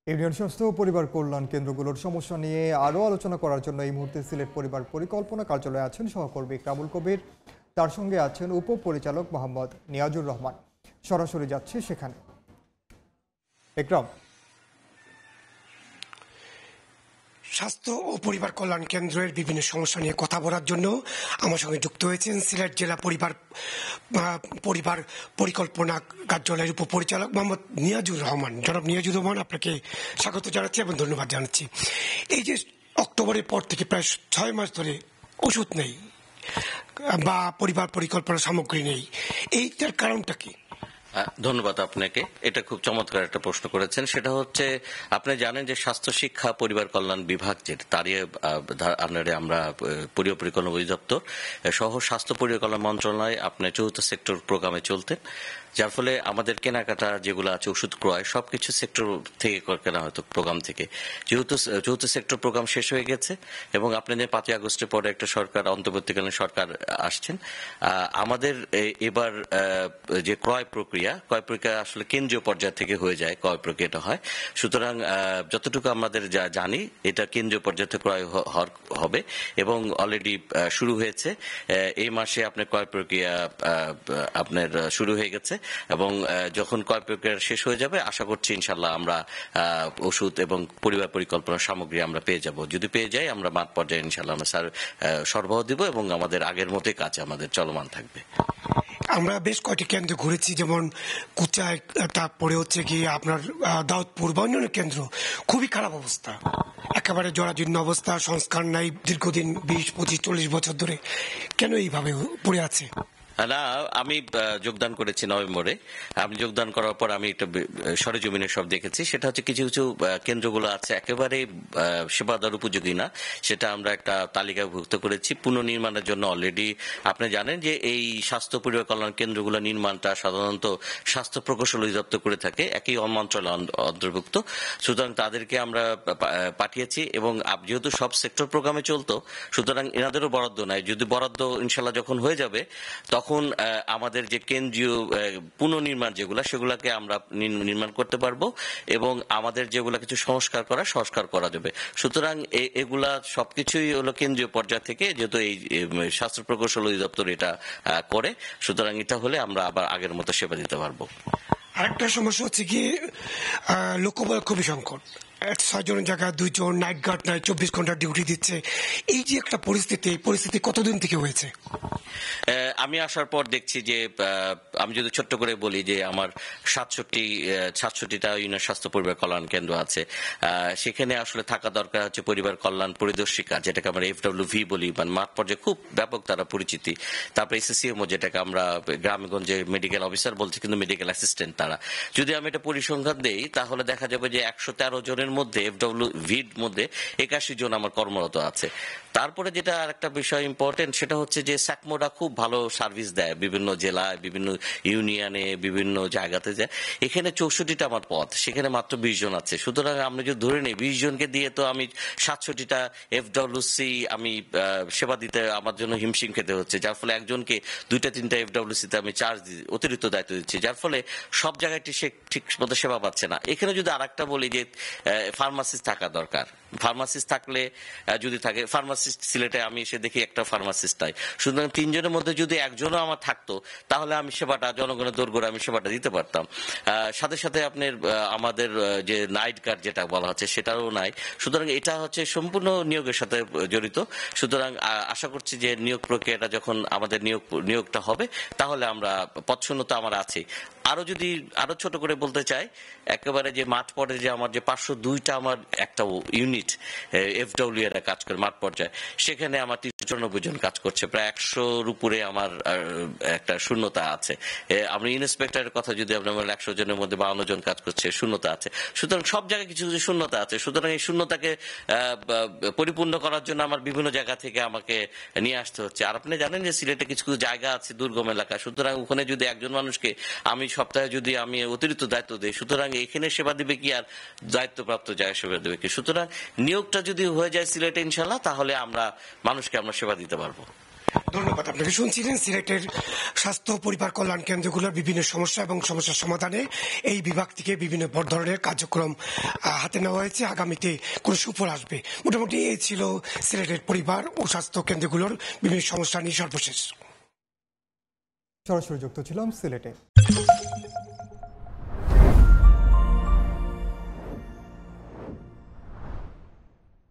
Union স্বাস্থ্য ও পরিবার কল্যাণ কেন্দ্রগুলোর সমস্যা নিয়ে আরও আলোচনা করার জন্য এই মুহূর্তে সিলেট পরিবার পরিকল্পনা কার্যালয়ে আছেন সহকর্মী ইকরামুল কবির। তার সঙ্গে আছেন উপপরিচালক মোহাম্মদ নিয়াজুর রহমান। সরাসরি যাচ্ছে সেখানে। ইকরাম, স্বাস্থ্য ও পরিবার কল্যাণ কেন্দ্রের বিভিন্ন সমস্যা নিয়ে কথা বলার জন্য আমার সঙ্গে যুক্ত হয়েছেন সিলেট জেলা পরিবার পরিকল্পনা কার্যালয়ের উপপরিচালক মোহাম্মদ নিয়াজুর রহমান। জনাব নিয়াজুর রহমান, আপনাকে স্বাগত জানাচ্ছি এবং ধন্যবাদ জানাচ্ছি। এই যে অক্টোবরের পর থেকে প্রায় 6 মাস ধরে ওষুধ নেই বা পরিবার পরিকল্পনা সামগ্রী নেই, এইটার কারণটা কি? ধন্যবাদ আপনাকে। এটা খুব চমৎকার একটা প্রশ্ন করেছেন। সেটা হচ্ছে, আপনি জানেন যে স্বাস্থ্য শিক্ষা পরিবার কল্যাণ বিভাগ তারই আমরা পরিবার পরিকল্পনা অধিদপ্তর সহ স্বাস্থ্য পরিবার কল্যাণ মন্ত্রণালয় আপনার চতুর্থ সেক্টর প্রোগ্রামে চলতেন, যার ফলে আমাদের কেনাকাটা যেগুলো আছে ওষুধ ক্রয় সবকিছু সেক্টর থেকে কেনা হতো, প্রোগ্রাম থেকে। যেহেতু চতুর্থ সেক্টর প্রোগ্রাম শেষ হয়ে গেছে এবং আপনাদের 5ই আগস্টের পরে একটা সরকার, অন্তর্বর্তীকালীন সরকার আসছেন, আমাদের এবার যে ক্রয় প্রক্রিয়া আসলে কেন্দ্রীয় পর্যায় থেকে হয়ে যায়, ক্রয় প্রক্রিয়াটা হয়। সুতরাং যতটুকু আমাদের জানি, এটা কেন্দ্রীয় পর্যায়ে ক্রয় হবে এবং অলরেডি শুরু হয়েছে। এই মাসে আপনার ক্রয় প্রক্রিয়া আপনার শুরু হয়ে গেছে এবং যখন ক্রয় প্রক্রিয়া শেষ হয়ে যাবে, আশা করছি ইনশাল্লাহ আমরা ওষুধ এবং পরিবার পরিকল্পনা সামগ্রী আমরা পেয়ে যাব। যদি পেয়ে যাই, আমরা মাঠ পর্যায়ে ইনশাল্লাহ আমরা সরবরাহ দিব এবং আমাদের আগের মতোই কাজ আমাদের চলমান থাকবে। আমরা বেশ কয়েকটি কেন্দ্র ঘুরেছি, যেমন কুচায়, তারপরে হচ্ছে গিয়ে আপনার দাউদপুর বা অন্যান্য কেন্দ্র। খুবই খারাপ অবস্থা, একেবারে জরাজীর্ণ অবস্থা, সংস্কার নাই দীর্ঘদিন 20, 25, 40 বছর ধরে। কেন এইভাবে পড়ে আছে? না, আমি যোগদান করেছি নভেম্বরে। আমি যোগদান করার পর আমি একটা সরেজমিনে সব দেখেছি। সেটা হচ্ছে কিছু কিছু কেন্দ্রগুলো আছে একেবারে সেবা দেওয়ার উপযোগী না, সেটা আমরা একটা তালিকাভুক্ত করেছি পুনর্নির্মাণের জন্য। অলরেডি আপনি জানেন যে এই স্বাস্থ্য পরিবার কল্যাণ কেন্দ্রগুলো নির্মাণটা সাধারণত স্বাস্থ্য প্রকৌশল অধিদপ্তর করে থাকে, একই মন্ত্রণালয় অন্তর্ভুক্ত। সুতরাং তাদেরকে আমরা পাঠিয়েছি এবং যেহেতু সব সেক্টর প্রোগ্রামে চলতো, সুতরাং এনাদেরও বরাদ্দ নাই। যদি বরাদ্দ ইনশাল্লাহ যখন হয়ে যাবে, তখন আমাদের যে কেন্দ্রীয় পুনর্নির্মাণ সেগুলাকে আমরা নির্মাণ করতে পারবো এবং আমাদের যেগুলা কিছু সংস্কার করা যাবে। সুতরাং এগুলা সবকিছুই হলো কেন্দ্রীয় পর্যায় থেকে, যেহেতু এই স্বাস্থ্য প্রকৌশল অধিদপ্তর এটা করে, সুতরাং এটা হলে আমরা আবার আগের মতো সেবা দিতে পারবো। আরেকটা সমস্যা হচ্ছে কি, লোকবল খুবই সংকট। 6 জনের জায়গায় 2 জন, নাইট গার্ড নাই, 24 ঘন্টা ডিউটি দিচ্ছে। এই যে একটা পরিস্থিতি কতদিন থেকে হয়েছে? আমি আসার পর দেখছি যে, আমি যদি ছোট্ট করে বলি যে আমার 67টা ইউনিয়ন স্বাস্থ্য পরিবার কল্যাণ কেন্দ্র আছে। সেখানে আসলে থাকা দরকার হচ্ছে পরিবার কল্যাণ পরিদর্শিকা, যেটাকে আমরা FWV বলি, মানে মাঠ পর্যায়ে খুব ব্যাপক তারা পরিচিতি। তারপরে SCMO, যেটাকে আমরা গ্রামগঞ্জে মেডিকেল অফিসার বলছি, কিন্তু মেডিকেল অ্যাসিস্ট্যান্ট তারা। যদি আমি এটা পরিসংখ্যান দেই, তাহলে দেখা যাবে যে 113 জনের মধ্যে FWV-র মধ্যে 81 জন আমার কর্মরত আছে। তারপরে যেটা আরেকটা বিষয় ইম্পর্টেন্ট, সেটা হচ্ছে যে স্যাকমোডা খুব ভালো সার্ভিস দেয় বিভিন্ন জেলায়, বিভিন্ন ইউনিয়নে, বিভিন্ন জায়গাতে যায়। এখানে 64টা আমার পদ, সেখানে মাত্র 20 জন আছে। সুতরাং আমরা যদি ধরে নিই 20 জনকে দিয়ে তো আমি 67টা FWC আমি সেবা দিতে আমার জন্য হিমশিম খেতে হচ্ছে, যার ফলে একজনকে 2-3টা FWC-তে আমি অতিরিক্ত দায়িত্ব দিচ্ছি, যার ফলে সব জায়গায় সে ঠিক মতো সেবা পাচ্ছে না। এখানে যদি আরেকটা বলি যে ফার্মাসিস্ট থাকা দরকার। ফার্মাসিস্ট থাকলে, যদি থাকে ফার্মাসিস্ট, সিলেটে আমি এসে দেখি একটা ফার্মাসিস্ট নাই। সুতরাং 3 জনের মধ্যে যদি একজনও আমার থাকতো, তাহলে আমি সেবাটা জনগণের দোরগোড়ায় আমি সেবাটা দিতে পারতাম। সাথে সাথে আপনার আমাদের যে নাইট গার্ড যেটা বলা হচ্ছে, সেটাও নাই। সুতরাং এটা হচ্ছে সম্পূর্ণ নিয়োগের সাথে জড়িত। সুতরাং আশা করছি যে নিয়োগ প্রক্রিয়াটা যখন আমাদের নিয়োগটা হবে, তাহলে আমরা পছন্দতা আমার আছে। আরো ছোট করে বলতে চাই, একেবারে যে মাঠ পর্যায়ে যে আমার যে 502টা আমার একটা ইউনিট FW এরা কাজ করে মাঠ পর্যায়ে, সেখানে আমার 394 জন কাজ করছে। প্রায় 100-র উপরে আমার একটা শূন্যতা আছে। আমরা ইন্সপেক্টরের কথা যদি আমরা 100 জনের মধ্যে 52 জন কাজ করছে, শূন্যতা আছে। সুতরাং সব জায়গায় কিছু কিছু শূন্যতা আছে। সুতরাং এই শূন্যতাকে পরিপূর্ণ করার জন্য আমার বিভিন্ন জায়গা থেকে আমাকে নিয়ে আসতে হচ্ছে। আর আপনি জানেন যে সিলেটে কিছু কিছু জায়গা আছে দুর্গম এলাকা। সুতরাং ওখানে যদি একজন মানুষকে আমি সপ্তাহে যদি আমি অতিরিক্ত দায়িত্ব দিই, সুতরাং এখানে সেবা দিবে কি আর দায়িত্বপ্রাপ্ত জায়গায় সেবা দেবে কি? সুতরাং নিয়োগটা যদি হয়ে যায় সিলেটে ইনশাল্লাহ, তাহলে আমরা মানুষকে আমরা সেবা দিতে পারবো। ধন্যবাদ আপনাকে। শুনছিলেন সিলেটের স্বাস্থ্য পরিবার কল্যাণ কেন্দ্রগুলোর বিভিন্ন সমস্যা এবং সমস্যার সমাধানে এই বিভাগ থেকে বিভিন্ন ধরনের কার্যক্রম হাতে নেওয়া হয়েছে। আগামীতে কোন সুফল আসবে। মোটামুটি এই ছিল সিলেটের পরিবার ও স্বাস্থ্য কেন্দ্রগুলোর বিভিন্ন সমস্যা নিয়ে সর্বশেষ। সরাসরি যুক্ত ছিলাম সিলেটে।